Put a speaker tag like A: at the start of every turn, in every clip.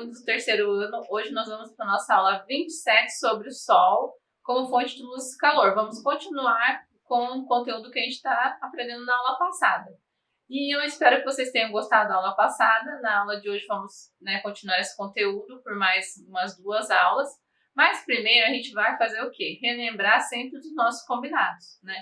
A: segundo e terceiro ano. Hoje nós vamos para a nossa aula 27 sobre o Sol como fonte de luz e calor. Vamos continuar com o conteúdo que a gente está aprendendo na aula passada. E eu espero que vocês tenham gostado da aula passada. Na aula de hoje vamos continuar esse conteúdo por mais umas 2 aulas. Mas primeiro a gente vai fazer o quê? Relembrar sempre dos nossos combinados, né?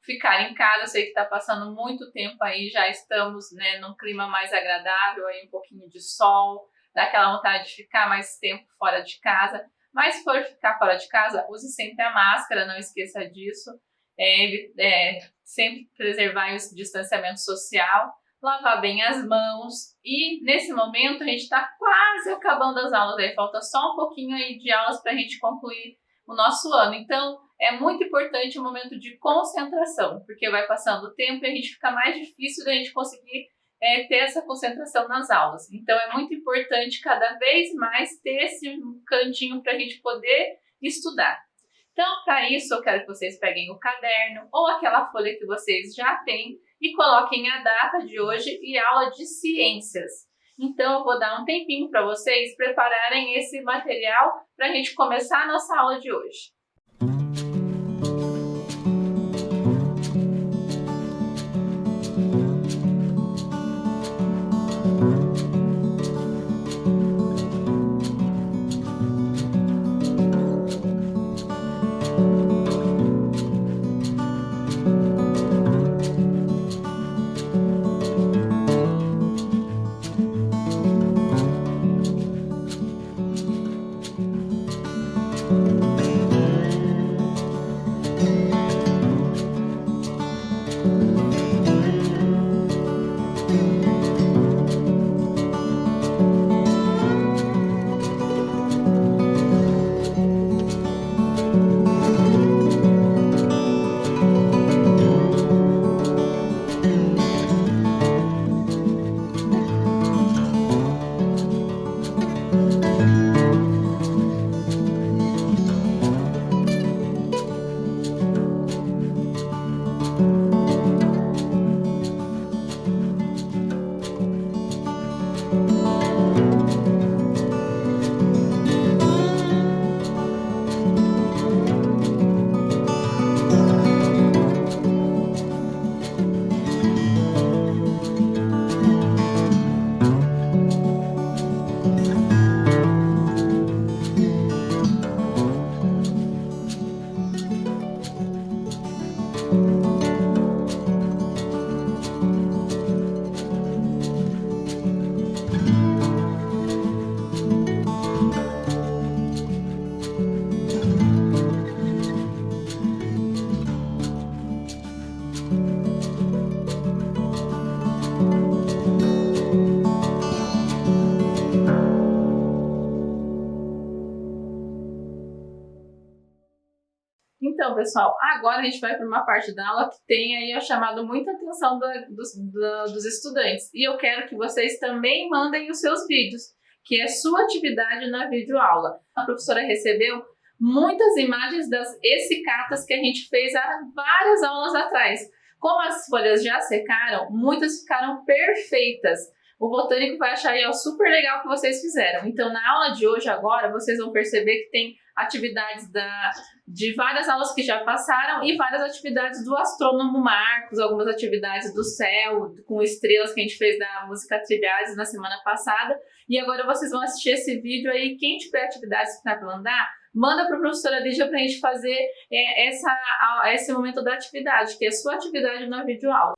A: Ficar em casa, eu sei que está passando muito tempo aí, já estamos num clima mais agradável, aí um pouquinho de sol, dá aquela vontade de ficar mais tempo fora de casa. Mas se for ficar fora de casa, use sempre a máscara, não esqueça disso. Sempre preservar o distanciamento social, lavar bem as mãos. E nesse momento a gente está quase acabando as aulas, aí falta só um pouquinho aí de aulas para a gente concluir o nosso ano. Então é muito importante o momento de concentração, porque vai passando o tempo e a gente fica mais difícil da gente conseguir ter essa concentração nas aulas. Então é muito importante cada vez mais ter esse cantinho para a gente poder estudar. Então, para isso, eu quero que vocês peguem o caderno ou aquela folha que vocês já têm e coloquem a data de hoje e aula de ciências. Então, eu vou dar um tempinho para vocês prepararem esse material para a gente começar a nossa aula de hoje. Então, pessoal, agora a gente vai para uma parte da aula que tem aí chamado muita atenção dos estudantes. E eu quero que vocês também mandem os seus vídeos, que é sua atividade na videoaula. A professora recebeu muitas imagens das essicatas que a gente fez há várias aulas atrás. Como as folhas já secaram, muitas ficaram perfeitas. O botânico vai achar aí super legal o que vocês fizeram. Então, na aula de hoje, agora, vocês vão perceber que tem atividades de várias aulas que já passaram e várias atividades do astrônomo Marcos, algumas atividades do céu, com estrelas que a gente fez da música Trilhares na semana passada. E agora vocês vão assistir esse vídeo aí. Quem tiver atividades para mandar, manda para a professora Lígia para a gente fazer esse momento da atividade, que é a sua atividade na videoaula.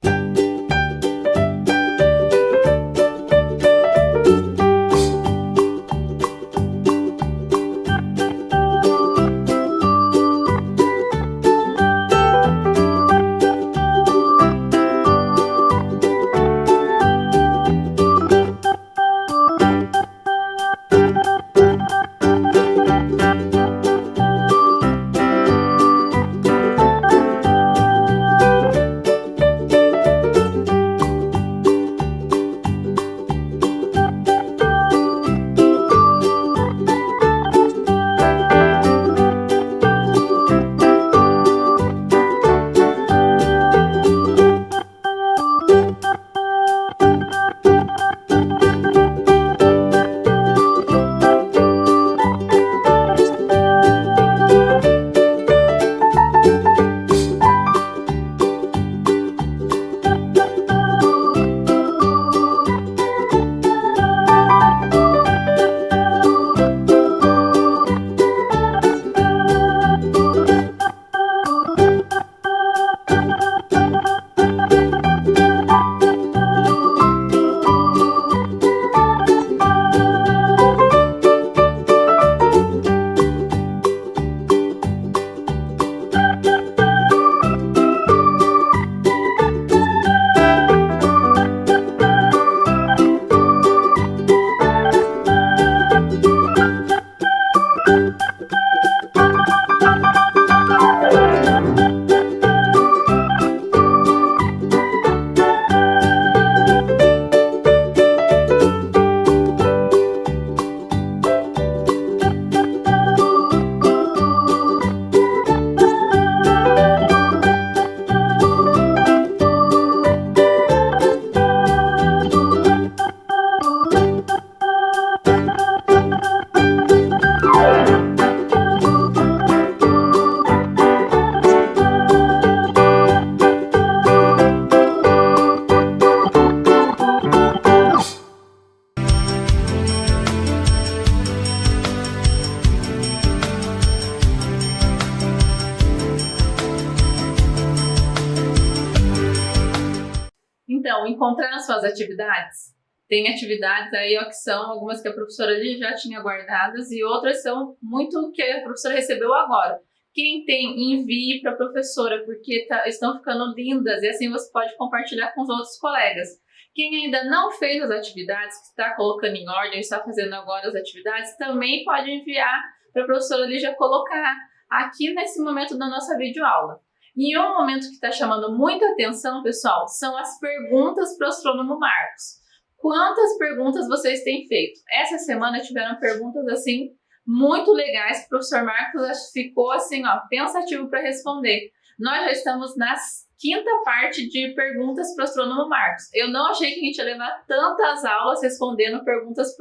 A: suas atividades? Tem atividades aí, ó, que são algumas que a professora ali já tinha guardadas e outras são muito que a professora recebeu agora. Quem tem, envie para a professora, porque estão ficando lindas e assim você pode compartilhar com os outros colegas. Quem ainda não fez as atividades, que está colocando em ordem, está fazendo agora as atividades, também pode enviar para a professora Lígia colocar aqui nesse momento da nossa videoaula. E um momento que está chamando muita atenção, pessoal, são as perguntas para o astrônomo Marcos. Quantas perguntas vocês têm feito? Essa semana tiveram perguntas assim muito legais que o professor Marcos ficou assim, ó, pensativo para responder. Nós já estamos na quinta parte de perguntas para o astrônomo Marcos. Eu não achei que a gente ia levar tantas aulas respondendo perguntas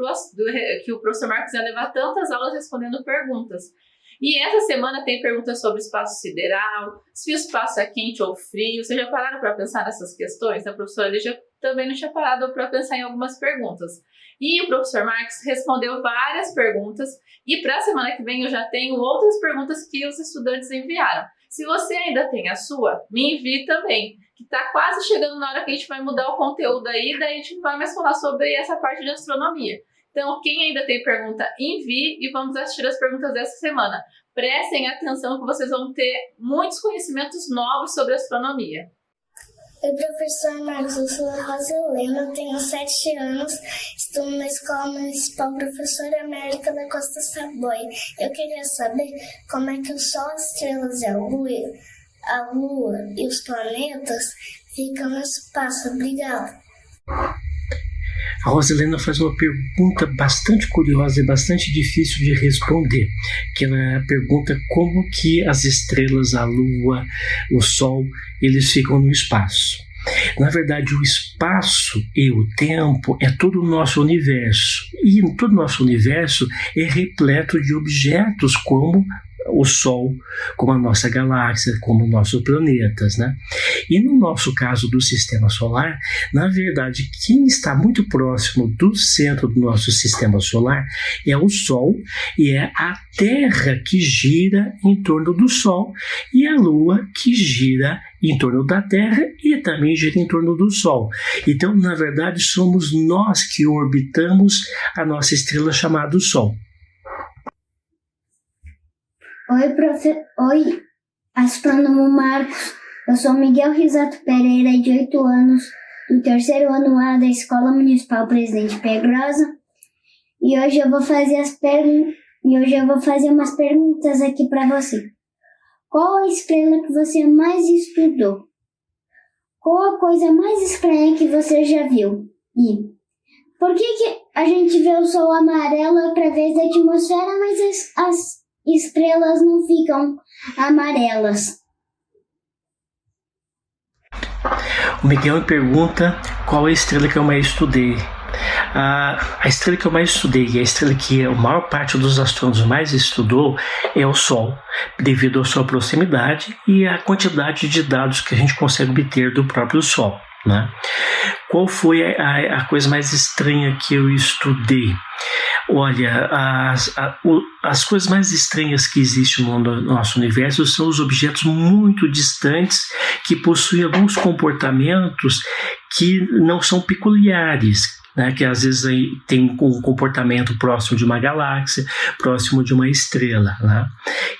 A: que o professor Marcos ia levar tantas aulas respondendo perguntas. E essa semana tem perguntas sobre espaço sideral, se o espaço é quente ou frio. Vocês já pararam para pensar nessas questões? A professora Lígia também não tinha parado para pensar em algumas perguntas. E o professor Marcos respondeu várias perguntas. E para a semana que vem eu já tenho outras perguntas que os estudantes enviaram. Se você ainda tem a sua, me envie também, que está quase chegando na hora que a gente vai mudar o conteúdo aí, daí a gente não vai mais falar sobre essa parte de astronomia. Então, quem ainda tem pergunta, envie e vamos assistir as perguntas dessa semana. Prestem atenção que vocês vão ter muitos conhecimentos novos sobre astronomia.
B: Oi, professor Marcos, eu sou a Rosa Helena, tenho 7 anos, estou na Escola Municipal Professora América da Costa Saboia. Eu queria saber como é que o Sol, as estrelas e a Lua e os planetas ficam no espaço. Obrigada.
C: A Roselena faz uma pergunta bastante curiosa e bastante difícil de responder, que ela pergunta como que as estrelas, a Lua, o Sol, eles ficam no espaço. Na verdade, o espaço e o tempo é todo o nosso universo, e todo o nosso universo é repleto de objetos como o Sol, como a nossa galáxia, como nossos planetas, né? E no nosso caso do Sistema Solar, na verdade, quem está muito próximo do centro do nosso Sistema Solar é o Sol e é a Terra que gira em torno do Sol e a Lua que gira em torno da Terra e também gira em torno do Sol. Então, na verdade, somos nós que orbitamos a nossa estrela chamada Sol.
B: Oi, astrônomo Marcos. Eu sou Miguel Risato Pereira, de 8 anos, do 3º ano A da Escola Municipal Presidente Pedrosa. E hoje eu vou fazer umas perguntas aqui para você. Qual a estrela que você mais estudou? Qual a coisa mais estranha que você já viu? E por que a gente vê o Sol amarelo através da atmosfera, mas as estrelas não ficam amarelas?
C: O Miguel me pergunta qual é a estrela que eu mais estudei. A estrela que eu mais estudei e a estrela que a maior parte dos astrônomos mais estudou é o Sol, devido à sua proximidade e à quantidade de dados que a gente consegue obter do próprio Sol, né? Qual foi a coisa mais estranha que eu estudei? Olha, as coisas mais estranhas que existem no nosso universo são os objetos muito distantes que possuem alguns comportamentos que não são peculiares, né, que às vezes aí tem um comportamento próximo de uma galáxia, próximo de uma estrela, né?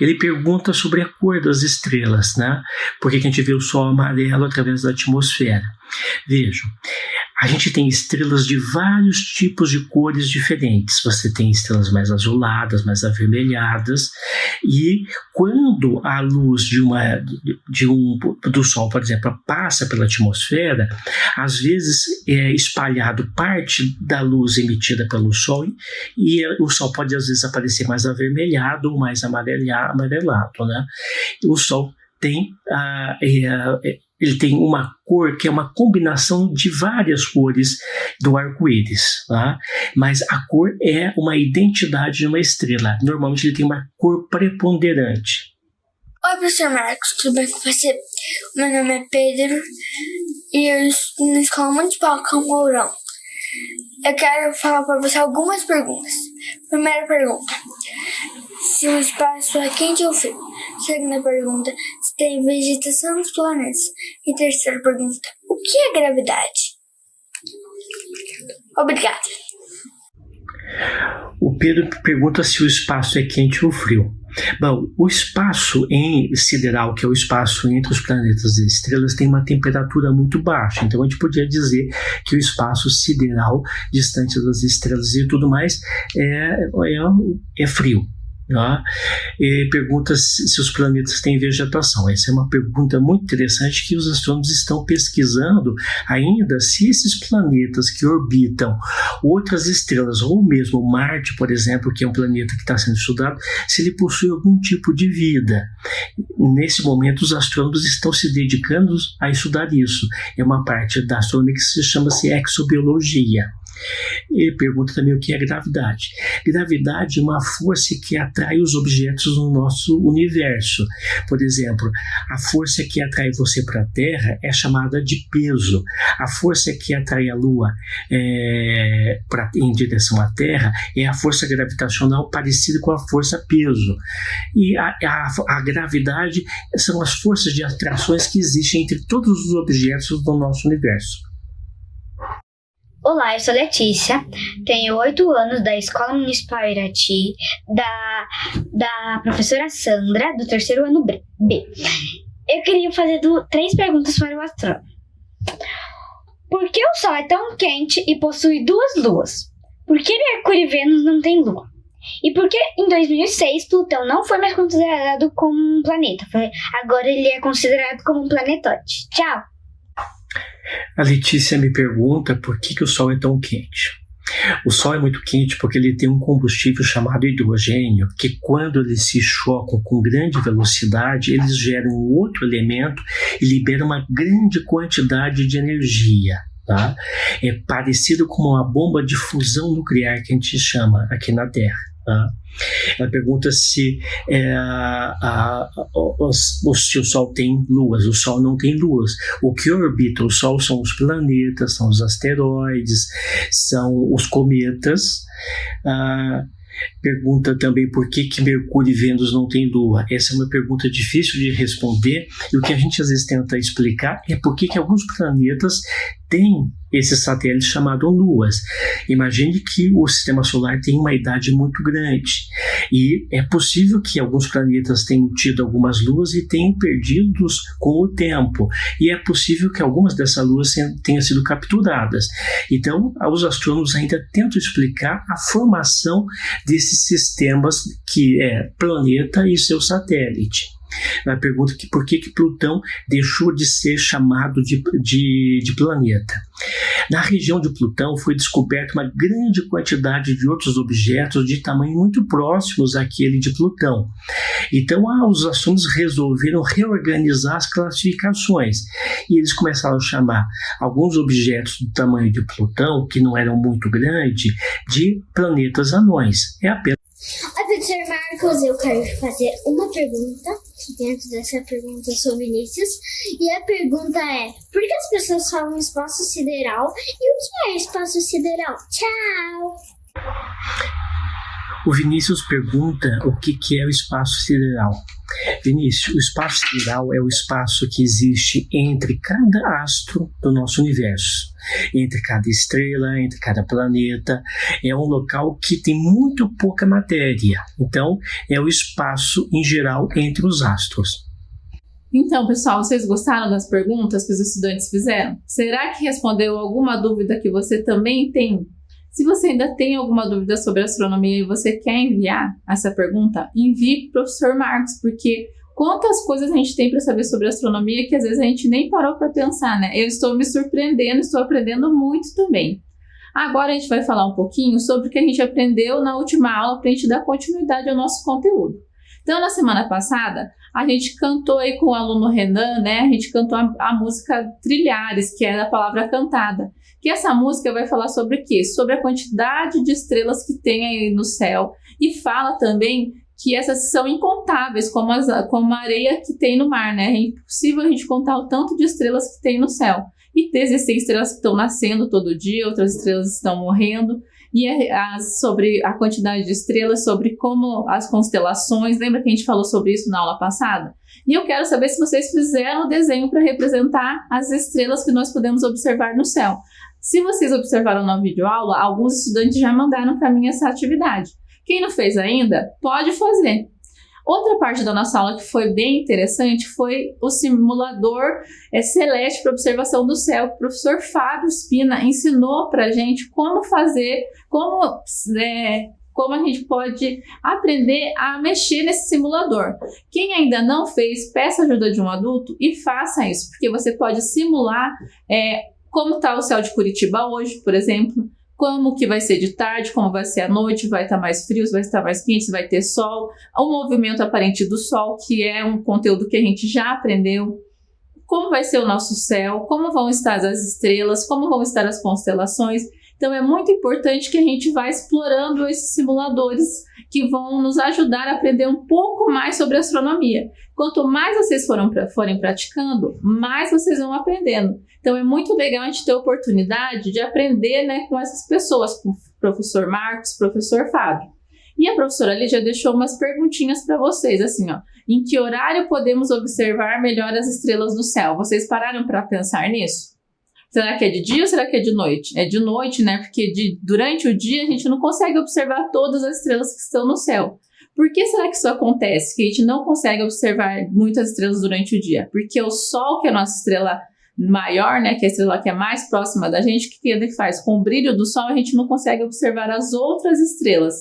C: Ele pergunta sobre a cor das estrelas, né? Por que a gente vê o Sol amarelo através da atmosfera? Vejam, a gente tem estrelas de vários tipos de cores diferentes. Você tem estrelas mais azuladas, mais avermelhadas, e quando a luz do Sol, por exemplo, passa pela atmosfera, às vezes é espalhado parte da luz emitida pelo Sol e o Sol pode às vezes aparecer mais avermelhado ou mais amarelado, né? O Sol tem ele tem uma cor que é uma combinação de várias cores do arco-íris, tá? Mas a cor é uma identidade de uma estrela. Normalmente ele tem uma cor preponderante.
D: Oi, professor Marcos, tudo bem com você? Meu nome é Pedro e eu estudo na Escola Municipal Camorão. Eu quero falar para você algumas perguntas. Primeira pergunta: se o espaço é quente ou frio? Segunda pergunta: se tem vegetação nos planetas? E terceira pergunta: o que é gravidade? Obrigada.
C: O Pedro pergunta se o espaço é quente ou frio. Bom, o espaço sideral, que é o espaço entre os planetas e estrelas, tem uma temperatura muito baixa. Então, a gente podia dizer que o espaço sideral, distante das estrelas e tudo mais, é frio. Tá? E pergunta se os planetas têm vegetação. Essa é uma pergunta muito interessante que os astrônomos estão pesquisando ainda, se esses planetas que orbitam outras estrelas, ou mesmo Marte, por exemplo, que é um planeta que está sendo estudado, se ele possui algum tipo de vida. Nesse momento, os astrônomos estão se dedicando a estudar isso. É uma parte da astronomia que chama-se exobiologia. Ele pergunta também o que é gravidade. Gravidade é uma força que atrai os objetos no nosso universo. Por exemplo, a força que atrai você para a Terra é chamada de peso. A força que atrai a Lua em direção à Terra é a força gravitacional, parecida com a força peso. E a gravidade são as forças de atrações que existem entre todos os objetos do nosso universo.
E: Olá, eu sou Letícia, tenho 8 anos, da Escola Municipal Irati, da professora Sandra, do 3º ano B. Eu queria fazer 3 perguntas para o astrônomo. Por que o Sol é tão quente e possui 2 luas? Por que Mercúrio e Vênus não têm lua? E por que em 2006 Plutão não foi mais considerado como um planeta? Agora ele é considerado como um planetoide. Tchau!
C: A Letícia me pergunta por que o Sol é tão quente. O Sol é muito quente porque ele tem um combustível chamado hidrogênio, que quando eles se chocam com grande velocidade, eles geram um outro elemento e liberam uma grande quantidade de energia. Tá? É parecido com uma bomba de fusão nuclear que a gente chama aqui na Terra. Tá? Ela pergunta se o Sol tem luas. O Sol não tem luas. O que orbita o Sol são os planetas, são os asteroides, são os cometas. Pergunta também por que Mercúrio e Vênus não têm lua. Essa é uma pergunta difícil de responder, e o que a gente às vezes tenta explicar é por que alguns planetas têm esses satélites chamados luas. Imagine que o sistema solar tem uma idade muito grande e é possível que alguns planetas tenham tido algumas luas e tenham perdidos com o tempo, e é possível que algumas dessas luas tenham sido capturadas. Então, os astrônomos ainda tentam explicar a formação desses sistemas, que é planeta e seu satélite. Ela pergunta por que Plutão deixou de ser chamado de planeta. Na região de Plutão foi descoberta uma grande quantidade de outros objetos de tamanho muito próximos àquele de Plutão. Então, os astrônomos resolveram reorganizar as classificações e eles começaram a chamar alguns objetos do tamanho de Plutão, que não eram muito grandes, de planetas anões. É apenas.
B: Oi, professor Marcos, eu quero fazer uma pergunta dentro dessa pergunta sobre Vinícius. E a pergunta é: por que as pessoas falam espaço sideral? E o que é espaço sideral? Tchau!
C: O Vinícius pergunta o que é o espaço sideral. Vinícius, o espaço sideral é o espaço que existe entre cada astro do nosso universo, entre cada estrela, entre cada planeta. É um local que tem muito pouca matéria. Então, é o espaço em geral entre os astros.
A: Então, pessoal, vocês gostaram das perguntas que os estudantes fizeram? Será que respondeu alguma dúvida que você também tem? Se você ainda tem alguma dúvida sobre astronomia e você quer enviar essa pergunta, envie para o professor Marcos, porque quantas coisas a gente tem para saber sobre astronomia que às vezes a gente nem parou para pensar, né? Eu estou me surpreendendo, estou aprendendo muito também. Agora a gente vai falar um pouquinho sobre o que a gente aprendeu na última aula para a gente dar continuidade ao nosso conteúdo. Então, na semana passada, a gente cantou aí com o aluno Renan, né? A gente cantou a música Trilhares, que é a palavra cantada. Que essa música vai falar sobre o quê? Sobre a quantidade de estrelas que tem aí no céu. E fala também que essas são incontáveis, como a areia que tem no mar, né? É impossível a gente contar o tanto de estrelas que tem no céu. E existem estrelas que estão nascendo todo dia, outras estrelas estão morrendo. E sobre a quantidade de estrelas, sobre como as constelações. Lembra que a gente falou sobre isso na aula passada? E eu quero saber se vocês fizeram o desenho para representar as estrelas que nós podemos observar no céu. Se vocês observaram na videoaula, alguns estudantes já mandaram para mim essa atividade. Quem não fez ainda, pode fazer. Outra parte da nossa aula que foi bem interessante foi o simulador celeste para observação do céu, que o professor Fábio Spina ensinou para a gente como fazer, como a gente pode aprender a mexer nesse simulador. Quem ainda não fez, peça ajuda de um adulto e faça isso, porque você pode simular como está o céu de Curitiba hoje, por exemplo, como que vai ser de tarde, como vai ser à noite, vai estar mais frio, vai estar mais quente, vai ter sol, o movimento aparente do sol, que é um conteúdo que a gente já aprendeu, como vai ser o nosso céu, como vão estar as estrelas, como vão estar as constelações. Então é muito importante que a gente vá explorando esses simuladores que vão nos ajudar a aprender um pouco mais sobre astronomia. Quanto mais vocês forem praticando, mais vocês vão aprendendo. Então é muito legal a gente ter a oportunidade de aprender, né, com essas pessoas, com o professor Marcos, professor Fábio. E a professora Lídia deixou umas perguntinhas para vocês, assim, ó. Em que horário podemos observar melhor as estrelas no céu? Vocês pararam para pensar nisso? Será que é de dia ou será que é de noite? É de noite, né? Porque durante o dia a gente não consegue observar todas as estrelas que estão no céu. Por que será que isso acontece? Que a gente não consegue observar muitas estrelas durante o dia? Porque o Sol, que é a nossa estrela maior, né? Que é a estrela que é mais próxima da gente, o que ele faz? Com o brilho do Sol, a gente não consegue observar as outras estrelas.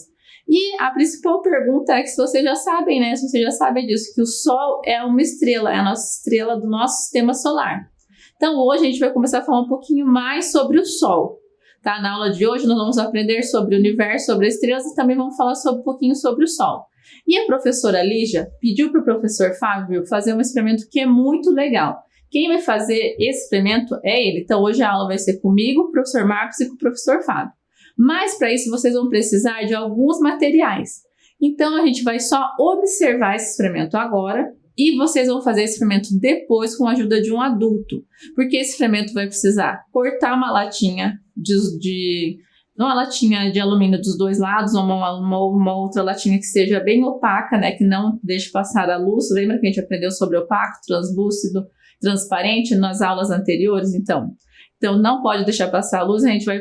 A: E a principal pergunta é que se vocês já sabem, né? Se vocês já sabem disso, que o Sol é uma estrela, é a nossa estrela do nosso sistema solar. Então, hoje a gente vai começar a falar um pouquinho mais sobre o Sol, tá? Na aula de hoje nós vamos aprender sobre o universo, sobre as estrelas e também vamos falar um pouquinho sobre o Sol. E a professora Lígia pediu para o professor Fábio fazer um experimento que é muito legal. Quem vai fazer esse experimento é ele. Então, hoje a aula vai ser comigo, o professor Marcos e com o professor Fábio. Mas, para isso, vocês vão precisar de alguns materiais. Então, a gente vai só observar esse experimento agora. E vocês vão fazer esse experimento depois com a ajuda de um adulto. Porque esse experimento vai precisar cortar uma latinha uma latinha de alumínio dos dois lados, ou uma outra latinha que seja bem opaca, né? Que não deixe passar a luz. Lembra que a gente aprendeu sobre opaco, translúcido, transparente nas aulas anteriores? Então não pode deixar passar a luz, a gente vai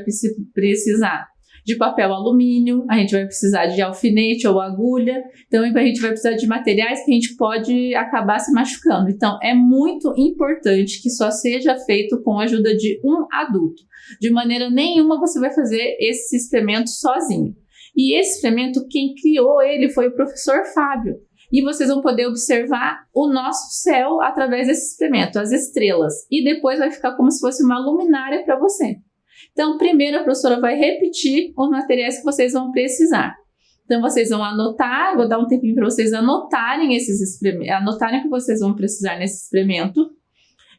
A: precisar de papel alumínio, a gente vai precisar de alfinete ou agulha, então a gente vai precisar de materiais que a gente pode acabar se machucando. Então é muito importante que só seja feito com a ajuda de um adulto. De maneira nenhuma você vai fazer esse experimento sozinho. E esse experimento, quem criou ele foi o professor Fábio. E vocês vão poder observar o nosso céu através desse experimento, as estrelas. E depois vai ficar como se fosse uma luminária para você. Então, primeiro a professora vai repetir os materiais que vocês vão precisar. Então, vocês vão anotar, vou dar um tempinho para vocês anotarem anotarem o que vocês vão precisar nesse experimento.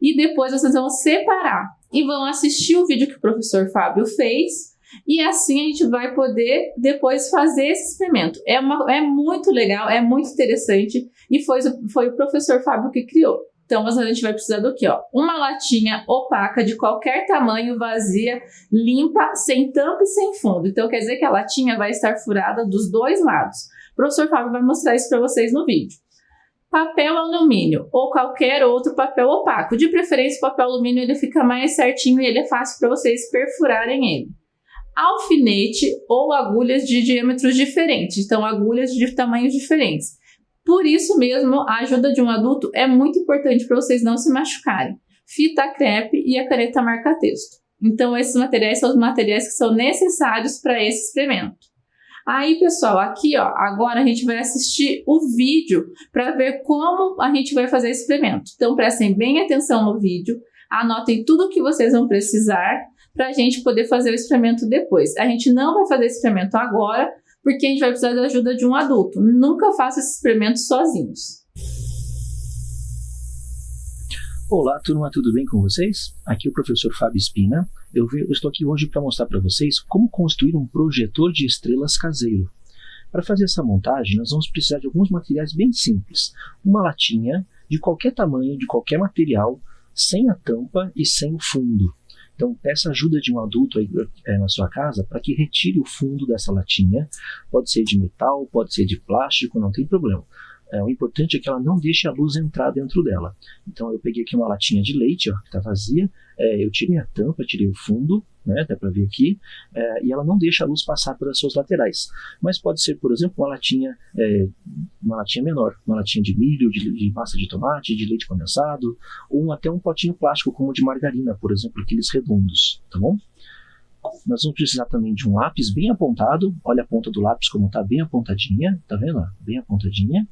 A: E depois vocês vão separar e vão assistir o vídeo que o professor Fábio fez. E assim a gente vai poder depois fazer esse experimento. É muito legal, é muito interessante e foi o professor Fábio que criou. Então, a gente vai precisar do quê? Uma latinha opaca de qualquer tamanho, vazia, limpa, sem tampa e sem fundo. Então, quer dizer que a latinha vai estar furada dos dois lados. O professor Fábio vai mostrar isso para vocês no vídeo. Papel alumínio ou qualquer outro papel opaco. De preferência, o papel alumínio ele fica mais certinho e ele é fácil para vocês perfurarem ele. Alfinete ou agulhas de diâmetros diferentes. Então, agulhas de tamanhos diferentes. Por isso mesmo, a ajuda de um adulto é muito importante para vocês não se machucarem. Fita crepe e a caneta marca-texto. Então, esses materiais são os materiais que são necessários para esse experimento. Aí, pessoal, aqui, agora a gente vai assistir o vídeo para ver como a gente vai fazer esse experimento. Então, prestem bem atenção no vídeo, anotem tudo o que vocês vão precisar para a gente poder fazer o experimento depois. A gente não vai fazer esse experimento agora, porque a gente vai precisar da ajuda de um adulto. Nunca faça esse experimento sozinhos.
F: Olá, turma, tudo bem com vocês? Aqui é o professor Fábio Spina. Eu estou aqui hoje para mostrar para vocês como construir um projetor de estrelas caseiro. Para fazer essa montagem, nós vamos precisar de alguns materiais bem simples. Uma latinha de qualquer tamanho, de qualquer material, sem a tampa e sem o fundo. Então, peça ajuda de um adulto aí, na sua casa para que retire o fundo dessa latinha. Pode ser de metal, pode ser de plástico, não tem problema. O importante é que ela não deixe a luz entrar dentro dela. Então, eu peguei aqui uma latinha de leite, que está vazia. Eu tirei a tampa, tirei o fundo né? Dá para ver aqui, e ela não deixa a luz passar pelas suas laterais. Mas pode ser, por exemplo, uma latinha menor, uma latinha de milho, de massa de tomate, de leite condensado, ou até um potinho plástico como de margarina, por exemplo, aqueles redondos, tá bom? Nós vamos precisar também de um lápis bem apontado. Olha a ponta do lápis como está bem apontadinha, tá vendo? Bem apontadinha.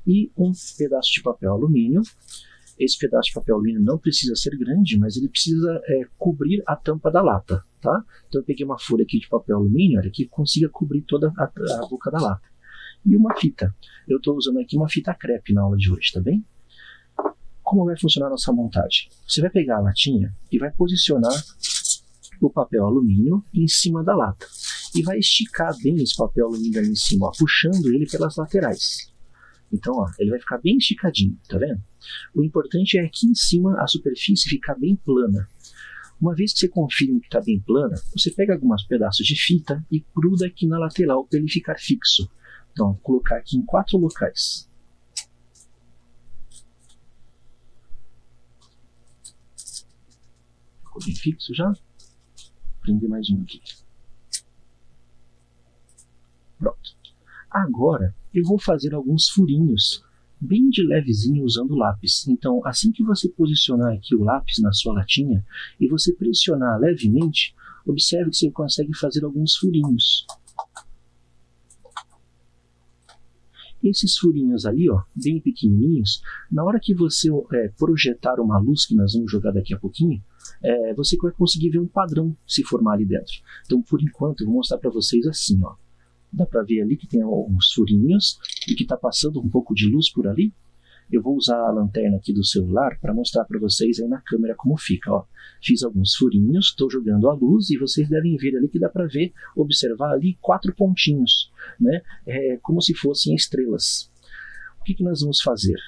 F: E um pedaço de papel alumínio. Esse pedaço de papel alumínio não precisa ser grande, mas ele precisa cobrir a tampa da lata, tá? Então eu peguei uma folha aqui de papel alumínio, olha, que consiga cobrir toda a boca da lata. E uma fita. Eu estou usando aqui uma fita crepe na aula de hoje, tá bem? Como vai funcionar a nossa montagem? Você vai pegar a latinha e vai posicionar o papel alumínio em cima da lata. E vai esticar bem esse papel alumínio ali em cima, ó, puxando ele pelas laterais. Então, ó, ele vai ficar bem esticadinho, tá vendo? O importante é aqui em cima a superfície ficar bem plana. Uma vez que você confirme que está bem plana, você pega alguns pedaços de fita e gruda aqui na lateral para ele ficar fixo. Então, vou colocar aqui em 4 locais. Ficou bem fixo já? Prender mais um aqui. Pronto. Agora eu vou fazer alguns furinhos bem de levezinho usando lápis. Então, assim que você posicionar aqui o lápis na sua latinha e você pressionar levemente, observe que você consegue fazer alguns furinhos. Esses furinhos ali, ó, bem pequenininhos, na hora que você projetar uma luz que nós vamos jogar daqui a pouquinho, você vai conseguir ver um padrão se formar ali dentro. Então, por enquanto, eu vou mostrar para vocês assim, ó. Dá para ver ali que tem alguns furinhos e que está passando um pouco de luz por ali. Eu vou usar a lanterna aqui do celular para mostrar para vocês aí na câmera como fica, ó. Fiz alguns furinhos, estou jogando a luz e vocês devem ver ali que dá para ver, observar ali 4 pontinhos, né? Como se fossem estrelas. O que nós vamos fazer?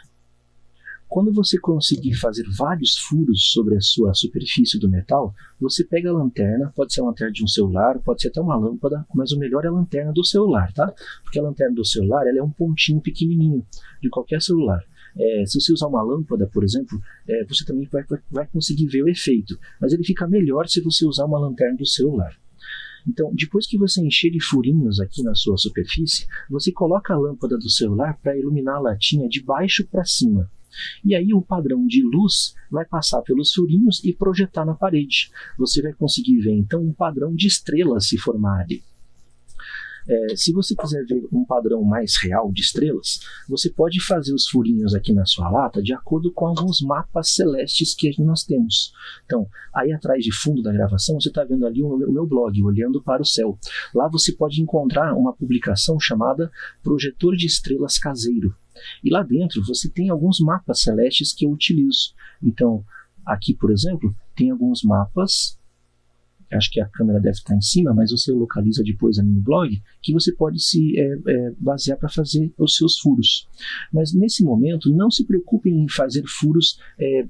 F: Quando você conseguir fazer vários furos sobre a sua superfície do metal, você pega a lanterna, pode ser a lanterna de um celular, pode ser até uma lâmpada, mas o melhor é a lanterna do celular, tá? Porque a lanterna do celular ela é um pontinho pequenininho de qualquer celular. Se você usar uma lâmpada, por exemplo, você também vai conseguir ver o efeito, mas ele fica melhor se você usar uma lanterna do celular. Então, depois que você encher de furinhos aqui na sua superfície, você coloca a lâmpada do celular para iluminar a latinha de baixo para cima. E aí o padrão de luz vai passar pelos furinhos e projetar na parede. Você vai conseguir ver então um padrão de estrelas se formar ali. Se você quiser ver um padrão mais real de estrelas, você pode fazer os furinhos aqui na sua lata de acordo com alguns mapas celestes que nós temos. Então, aí atrás de fundo da gravação, você está vendo ali o meu blog, Olhando para o Céu. Lá você pode encontrar uma publicação chamada Projetor de Estrelas Caseiro. E lá dentro você tem alguns mapas celestes que eu utilizo. Então, aqui, por exemplo, tem alguns mapas. Acho que a câmera deve estar em cima, mas você localiza depois ali no blog, que você pode se basear para fazer os seus furos. Mas nesse momento, não se preocupe em fazer furos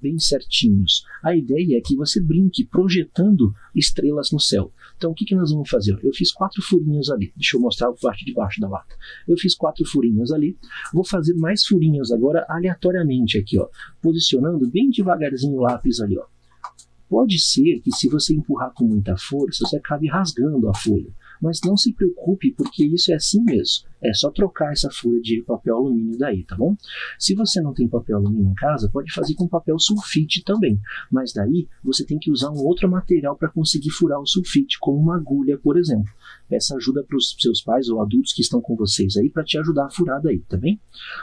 F: bem certinhos. A ideia é que você brinque projetando estrelas no céu. Então o que nós vamos fazer? Eu fiz 4 furinhos ali. Deixa eu mostrar a parte de baixo da lata. Eu fiz 4 furinhos ali. Vou fazer mais furinhos agora aleatoriamente aqui, ó, posicionando bem devagarzinho o lápis ali, ó. Pode ser que se você empurrar com muita força, você acabe rasgando a folha. Mas não se preocupe, porque isso é assim mesmo. É só trocar essa folha de papel alumínio daí, tá bom? Se você não tem papel alumínio em casa, pode fazer com papel sulfite também. Mas daí você tem que usar um outro material para conseguir furar o sulfite, como uma agulha, por exemplo. Peça ajuda para os seus pais ou adultos que estão com vocês aí para te ajudar a furar daí, tá bem?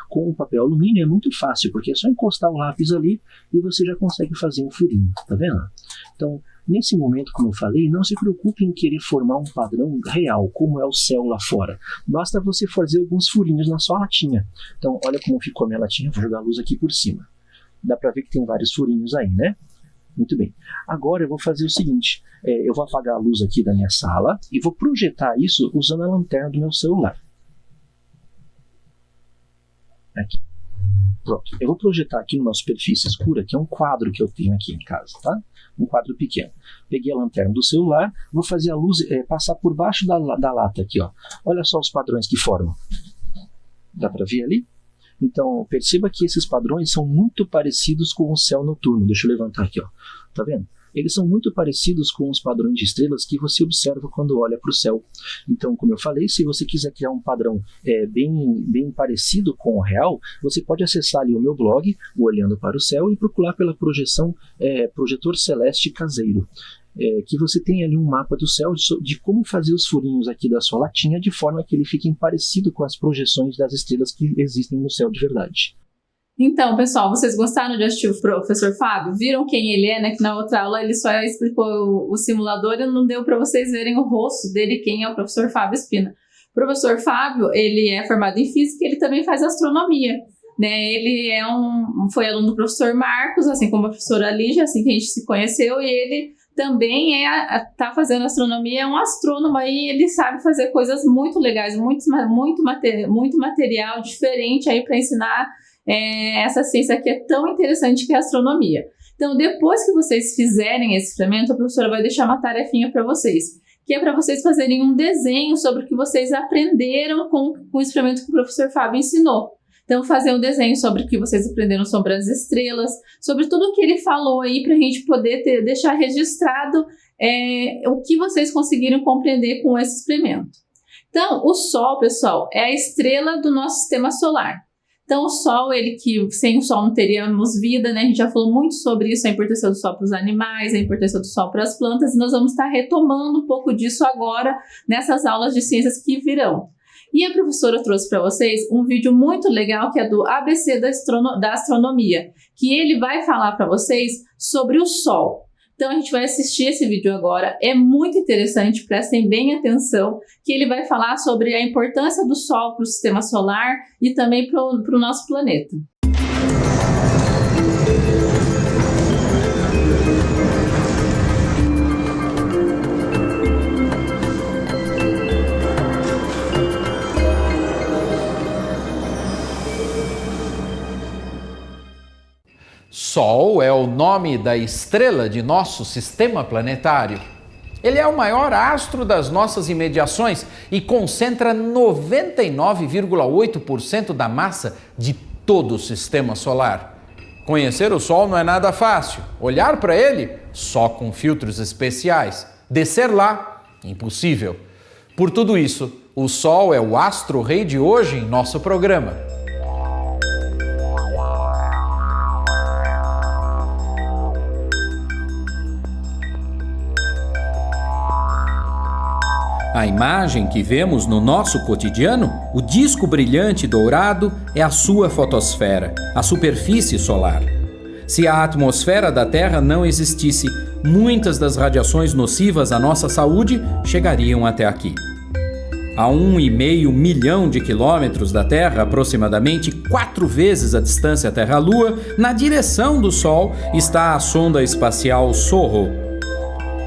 F: Com o papel alumínio é muito fácil, porque é só encostar o lápis ali e você já consegue fazer um furinho, tá vendo? Então, nesse momento, como eu falei, não se preocupe em querer formar um padrão real, como é o céu lá fora. Basta você fazer alguns furinhos na sua latinha. Então, olha como ficou a minha latinha. Vou jogar a luz aqui por cima. Dá para ver que tem vários furinhos aí, né? Muito bem. Agora eu vou fazer o seguinte. Eu vou apagar a luz aqui da minha sala e vou projetar isso usando a lanterna do meu celular. Aqui. Pronto. Eu vou projetar aqui numa superfície escura, que é um quadro que eu tenho aqui em casa, tá? Um quadro pequeno. Peguei a lanterna do celular, vou fazer a luz passar por baixo da lata aqui, ó. Olha só os padrões que formam. Dá para ver ali? Então, perceba que esses padrões são muito parecidos com o céu noturno. Deixa eu levantar aqui, ó. Tá vendo? eles são muito parecidos com os padrões de estrelas que você observa quando olha para o céu. Então, como eu falei, se você quiser criar um padrão bem parecido com o real, você pode acessar ali o meu blog, o Olhando para o Céu, e procurar pela projeção Projetor Celeste Caseiro. Que você tem ali um mapa do céu de como fazer os furinhos aqui da sua latinha de forma que ele fique parecido com as projeções das estrelas que existem no céu de verdade.
A: Então, pessoal, vocês gostaram de assistir o professor Fábio? Viram quem ele é, né? Que na outra aula ele só explicou o simulador e não deu para vocês verem o rosto dele, quem é o professor Fábio Spina. O professor Fábio, ele é formado em física e ele também faz astronomia, né? Ele foi aluno do professor Marcos, assim como a professora Lígia, assim que a gente se conheceu, e ele também tá fazendo astronomia, é um astrônomo aí, ele sabe fazer coisas muito legais, muito material diferente aí para ensinar essa ciência que é tão interessante que é a astronomia. Então, depois que vocês fizerem esse experimento, a professora vai deixar uma tarefinha para vocês, que é para vocês fazerem um desenho sobre o que vocês aprenderam com o experimento que o professor Fábio ensinou. Então, fazer um desenho sobre o que vocês aprenderam sobre as estrelas, sobre tudo o que ele falou aí, para a gente poder deixar registrado o que vocês conseguiram compreender com esse experimento. Então, o Sol, pessoal, é a estrela do nosso sistema solar. Então, o Sol, sem o Sol não teríamos vida, né? A gente já falou muito sobre isso, a importância do Sol para os animais, a importância do Sol para as plantas, e nós vamos estar retomando um pouco disso agora nessas aulas de ciências que virão. E a professora trouxe para vocês um vídeo muito legal que é do ABC da Astronomia, que ele vai falar para vocês sobre o Sol. Então a gente vai assistir esse vídeo agora, é muito interessante, prestem bem atenção, que ele vai falar sobre a importância do Sol para o sistema solar e também para o nosso planeta.
G: Sol é o nome da estrela de nosso sistema planetário. Ele é o maior astro das nossas imediações e concentra 99,8% da massa de todo o sistema solar. Conhecer o Sol não é nada fácil. Olhar para ele, só com filtros especiais. Descer lá, impossível. Por tudo isso, o Sol é o astro-rei de hoje em nosso programa. A imagem que vemos no nosso cotidiano, o disco brilhante dourado, é a sua fotosfera, a superfície solar. Se a atmosfera da Terra não existisse, muitas das radiações nocivas à nossa saúde chegariam até aqui. A 1,5 milhão de quilômetros da Terra, aproximadamente 4 vezes a distância Terra-Lua, na direção do Sol, está a sonda espacial SOHO.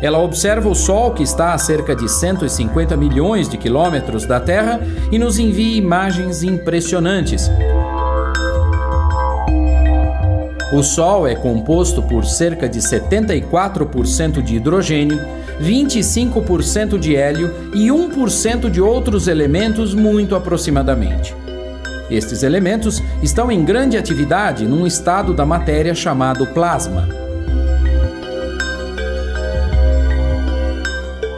G: Ela observa o Sol, que está a cerca de 150 milhões de quilômetros da Terra, e nos envia imagens impressionantes. O Sol é composto por cerca de 74% de hidrogênio, 25% de hélio e 1% de outros elementos muito aproximadamente. Estes elementos estão em grande atividade num estado da matéria chamado plasma.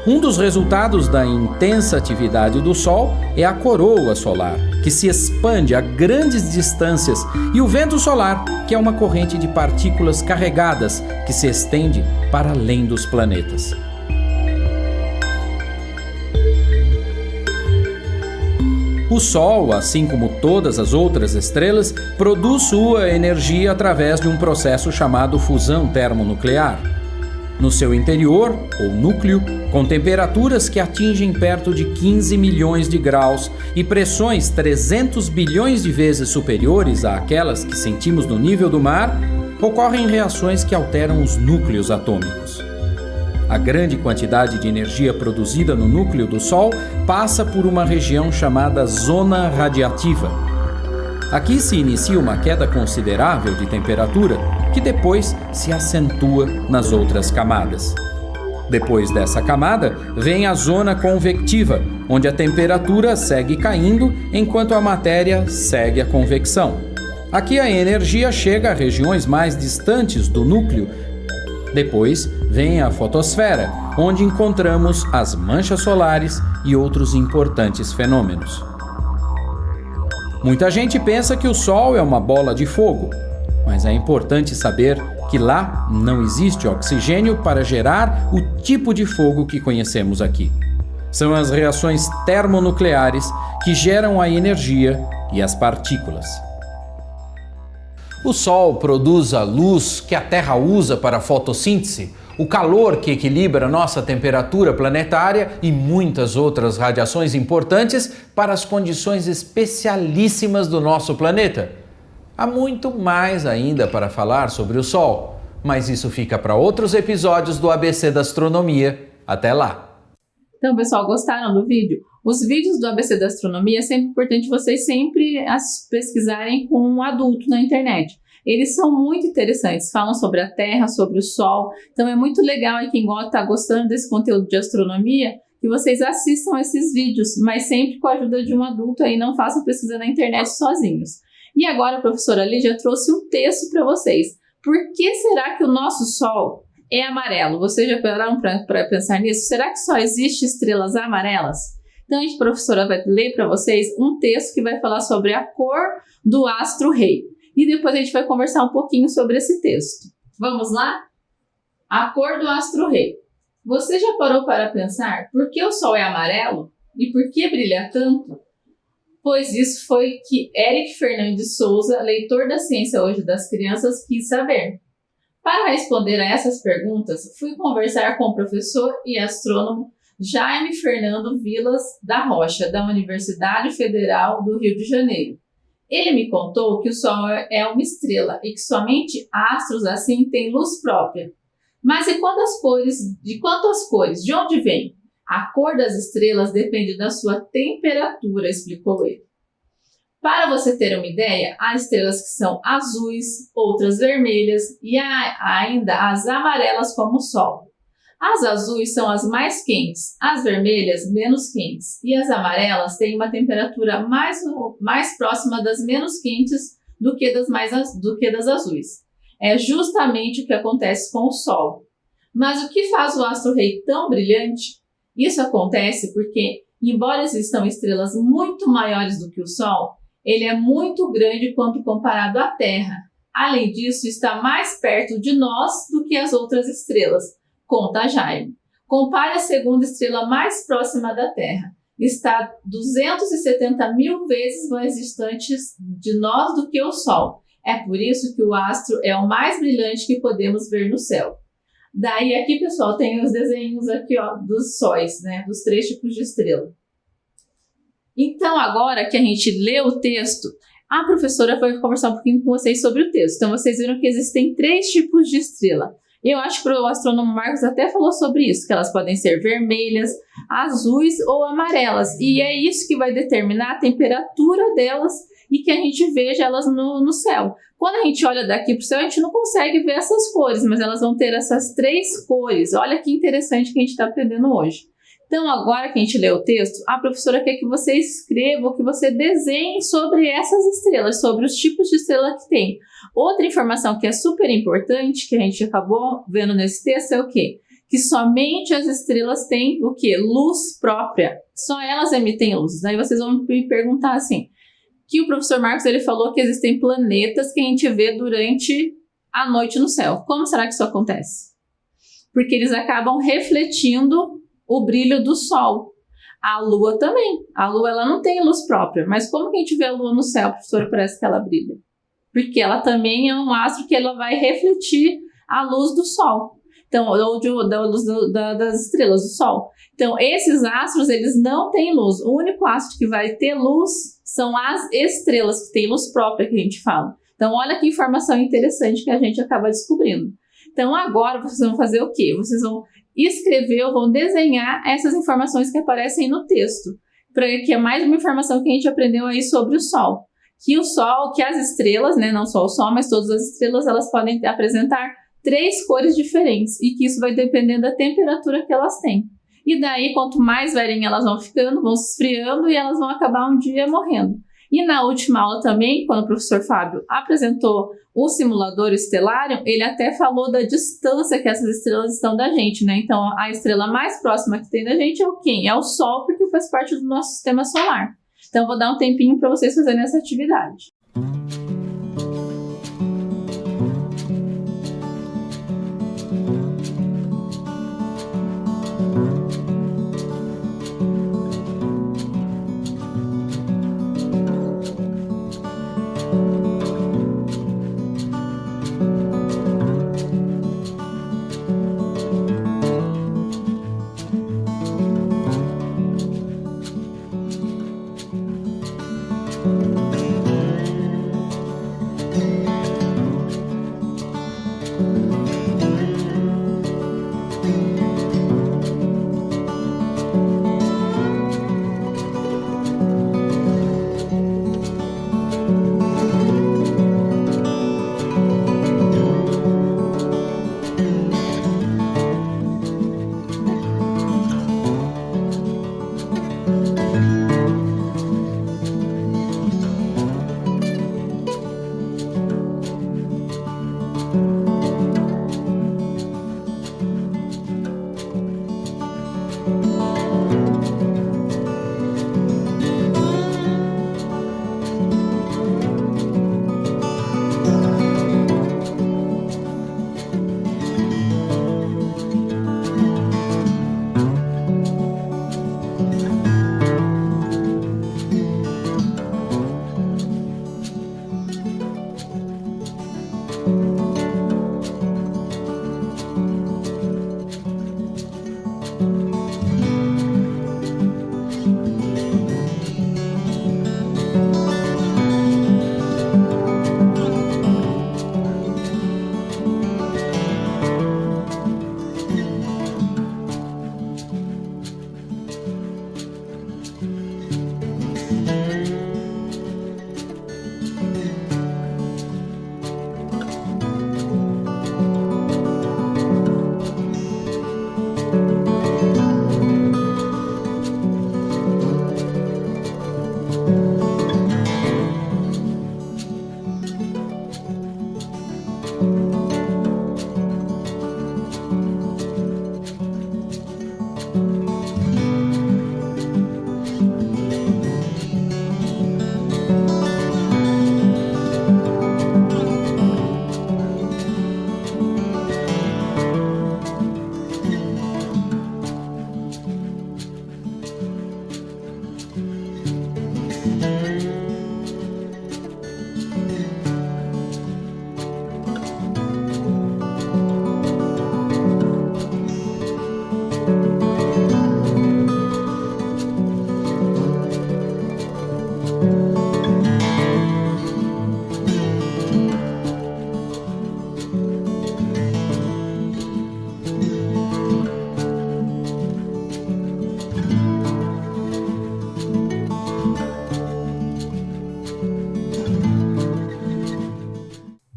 G: Um dos resultados da intensa atividade do Sol é a coroa solar, que se expande a grandes distâncias, e o vento solar, que é uma corrente de partículas carregadas que se estende para além dos planetas. O Sol, assim como todas as outras estrelas, produz sua energia através de um processo chamado fusão termonuclear. No seu interior, ou núcleo, com temperaturas que atingem perto de 15 milhões de graus e pressões 300 bilhões de vezes superiores àquelas que sentimos no nível do mar, ocorrem reações que alteram os núcleos atômicos. A grande quantidade de energia produzida no núcleo do Sol passa por uma região chamada zona radiativa. Aqui se inicia uma queda considerável de temperatura, que depois se acentua nas outras camadas. Depois dessa camada, vem a zona convectiva, onde a temperatura segue caindo enquanto a matéria segue a convecção. Aqui a energia chega a regiões mais distantes do núcleo. Depois, vem vem a fotosfera, onde encontramos as manchas solares e outros importantes fenômenos. Muita gente pensa que o Sol é uma bola de fogo, mas é importante saber que lá não existe oxigênio para gerar o tipo de fogo que conhecemos aqui. São as reações termonucleares que geram a energia e as partículas. O Sol produz a luz que a Terra usa para a fotossíntese, o calor que equilibra nossa temperatura planetária e muitas outras radiações importantes para as condições especialíssimas do nosso planeta. Há muito mais ainda para falar sobre o Sol, mas isso fica para outros episódios do ABC da Astronomia. Até lá!
A: Então, pessoal, gostaram do vídeo? Os vídeos do ABC da Astronomia é sempre importante vocês sempre pesquisarem com um adulto na internet. Eles são muito interessantes, falam sobre a Terra, sobre o Sol, então é muito legal aí quem está gostando desse conteúdo de astronomia, que vocês assistam esses vídeos, mas sempre com a ajuda de um adulto aí, não façam pesquisa na internet sozinhos. E agora a professora Lídia trouxe um texto para vocês. Por que será que o nosso Sol é amarelo? Vocês já pararam para pensar nisso? Será que só existe estrelas amarelas? Então a professora vai ler para vocês um texto que vai falar sobre a cor do astro-rei. E depois a gente vai conversar um pouquinho sobre esse texto. Vamos lá? A cor do astro-rei. Você já parou para pensar por que o Sol é amarelo? E por que brilha tanto? Pois isso foi que Eric Fernandes Souza, leitor da Ciência Hoje das Crianças, quis saber. Para responder a essas perguntas, fui conversar com o professor e astrônomo Jaime Fernando Vilas da Rocha, da Universidade Federal do Rio de Janeiro. Ele me contou que o Sol é uma estrela e que somente astros assim têm luz própria. Mas e quanto às cores? De onde vem? A cor das estrelas depende da sua temperatura, explicou ele. Para você ter uma ideia, há estrelas que são azuis, outras vermelhas e há ainda as amarelas como o Sol. As azuis são as mais quentes, as vermelhas menos quentes e as amarelas têm uma temperatura mais próxima das menos quentes do que das azuis. É justamente o que acontece com o Sol. Mas o que faz o astro-rei tão brilhante? Isso acontece porque, embora existam estrelas muito maiores do que o Sol, ele é muito grande quando comparado à Terra. Além disso, está mais perto de nós do que as outras estrelas, conta Jaime. Compare a segunda estrela mais próxima da Terra. Está 270 mil vezes mais distante de nós do que o Sol. É por isso que o astro é o mais brilhante que podemos ver no céu. Daí aqui, pessoal, tem os desenhos aqui, ó, dos sóis, né, dos 3 tipos de estrela. Então, agora que a gente lê o texto, a professora foi conversar um pouquinho com vocês sobre o texto. Então, vocês viram que existem 3 tipos de estrela. Eu acho que o astrônomo Marcos até falou sobre isso, que elas podem ser vermelhas, azuis ou amarelas. E é isso que vai determinar a temperatura delas e que a gente veja elas no céu. Quando a gente olha daqui para o céu, a gente não consegue ver essas cores, mas elas vão ter essas 3 cores. Olha que interessante que a gente está aprendendo hoje. Então, agora que a gente lê o texto, a professora quer que você escreva, que você desenhe sobre essas estrelas, sobre os tipos de estrela que tem. Outra informação que é super importante, que a gente acabou vendo nesse texto, é o quê? Que somente as estrelas têm o quê? Luz própria. Só elas emitem luz. Aí vocês vão me perguntar assim, que o professor Marcos ele falou que existem planetas que a gente vê durante a noite no céu. Como será que isso acontece? Porque eles acabam refletindo o brilho do Sol. A Lua também. A Lua ela não tem luz própria. Mas como que a gente vê a Lua no céu, professor? Parece que ela brilha. Porque ela também é um astro que ela vai refletir a luz do Sol. Então, ou da luz das estrelas do Sol. Então, esses astros, eles não têm luz. O único astro que vai ter luz são as estrelas, que têm luz própria, que a gente fala. Então, olha que informação interessante que a gente acaba descobrindo. Então, agora, vocês vão fazer o quê? Vocês vão escrever ou vão desenhar essas informações que aparecem no texto. Que é mais uma informação que a gente aprendeu aí sobre o Sol. Que o Sol, que as estrelas, né, não só o Sol, mas todas as estrelas, elas podem apresentar 3 cores diferentes. E que isso vai depender da temperatura que elas têm. E daí, quanto mais velhinhas elas vão ficando, vão se esfriando e elas vão acabar um dia morrendo. E na última aula também, quando o professor Fábio apresentou o simulador estelário, ele até falou da distância que essas estrelas estão da gente, né? Então, a estrela mais próxima que tem da gente é o quem? É o Sol, porque faz parte do nosso sistema solar. Então, vou dar um tempinho para vocês fazerem essa atividade.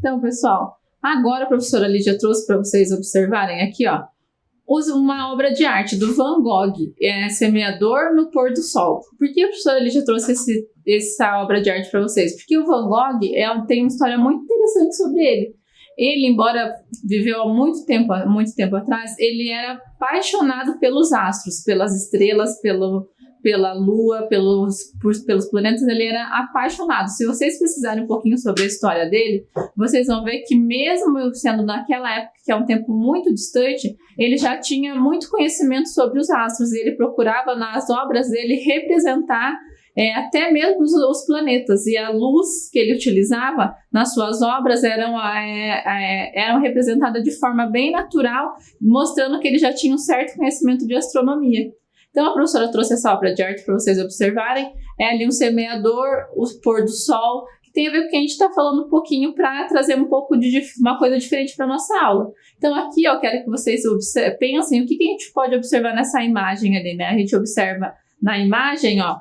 A: Então, pessoal, agora a professora Lídia trouxe para vocês observarem aqui, ó, uma obra de arte do Van Gogh, Semeador no Pôr do Sol. Por que a professora Lídia trouxe essa obra de arte para vocês? Porque o Van Gogh tem uma história muito interessante sobre ele. Ele, embora viveu há muito tempo atrás, ele era apaixonado pelos astros, pelas estrelas, pela Lua, pelos planetas, ele era apaixonado. Se vocês pesquisarem um pouquinho sobre a história dele, vocês vão ver que mesmo sendo naquela época, que é um tempo muito distante, ele já tinha muito conhecimento sobre os astros, e ele procurava nas obras dele representar até mesmo os planetas, e a luz que ele utilizava nas suas obras eram representadas de forma bem natural, mostrando que ele já tinha um certo conhecimento de astronomia. Então a professora trouxe essa obra de arte para vocês observarem. É ali um semeador, o pôr do sol, que tem a ver com o que a gente está falando um pouquinho, para trazer um pouco de uma coisa diferente para a nossa aula. Então aqui eu quero que vocês pensem o que a gente pode observar nessa imagem ali, né? A gente observa na imagem, ó,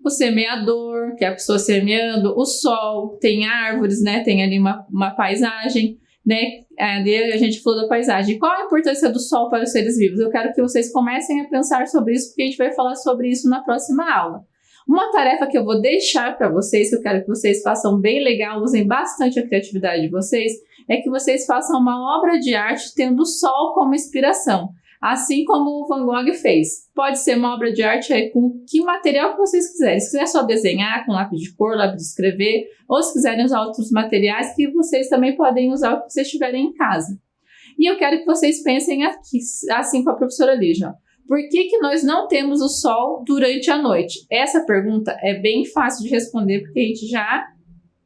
A: o semeador, que é a pessoa semeando, o sol, tem árvores, né? Tem ali uma paisagem, né? A gente falou da paisagem. Qual a importância do sol para os seres vivos? Eu quero que vocês comecem a pensar sobre isso, porque a gente vai falar sobre isso na próxima aula. Uma tarefa que eu vou deixar para vocês, que eu quero que vocês façam bem legal, usem bastante a criatividade de vocês, é que vocês façam uma obra de arte tendo o sol como inspiração, assim como o Van Gogh fez. Pode ser uma obra de arte com que material que vocês quiserem. Se quiser só desenhar com lápis de cor, lápis de escrever, ou se quiserem usar outros materiais, que vocês também podem usar o que vocês tiverem em casa. E eu quero que vocês pensem aqui, assim com a professora Lígia. Por que nós não temos o sol durante a noite? Essa pergunta é bem fácil de responder, porque a gente já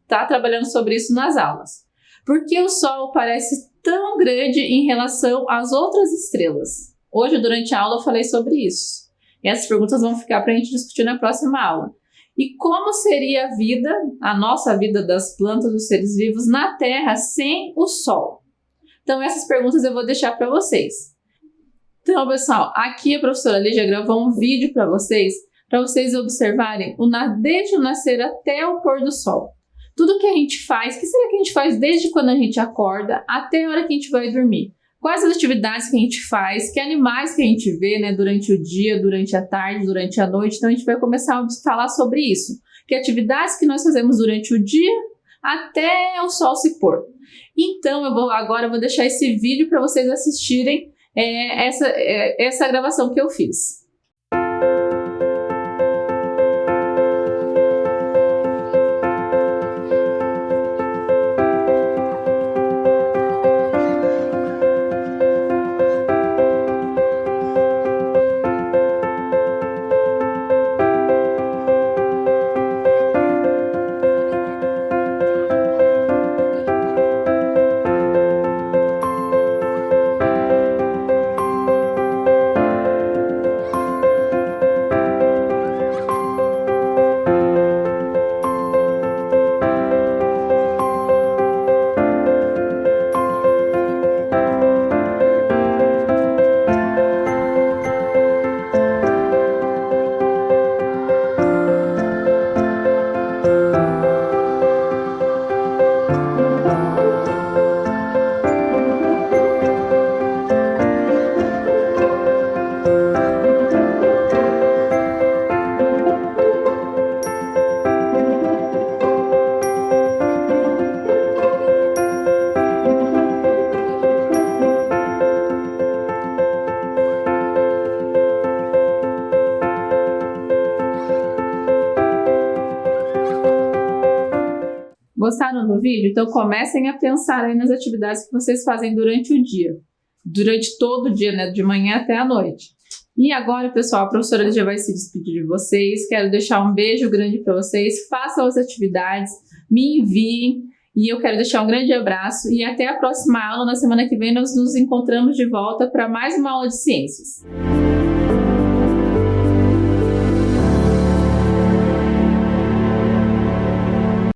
A: está trabalhando sobre isso nas aulas. Por que o sol parece tão grande em relação às outras estrelas? Hoje, durante a aula, eu falei sobre isso. E essas perguntas vão ficar para a gente discutir na próxima aula. E como seria a vida, a nossa vida das plantas, dos seres vivos, na Terra sem o sol? Então, essas perguntas eu vou deixar para vocês. Então, pessoal, aqui a professora Lígia gravou um vídeo para vocês observarem desde o nascer até o pôr do sol. Tudo que a gente faz, o que será que a gente faz desde quando a gente acorda até a hora que a gente vai dormir? Quais as atividades que a gente faz, que animais que a gente vê, né, durante o dia, durante a tarde, durante a noite. Então, a gente vai começar a falar sobre isso. Que atividades que nós fazemos durante o dia até o sol se pôr. Então, agora eu vou deixar esse vídeo para vocês assistirem essa gravação que eu fiz. Gostaram do vídeo? Então comecem a pensar aí nas atividades que vocês fazem durante o dia. Durante todo o dia, né? De manhã até a noite. E agora, pessoal, a professora já vai se despedir de vocês. Quero deixar um beijo grande para vocês. Façam as atividades, me enviem. E eu quero deixar um grande abraço. E até a próxima aula. Na semana que vem nós nos encontramos de volta para mais uma aula de ciências.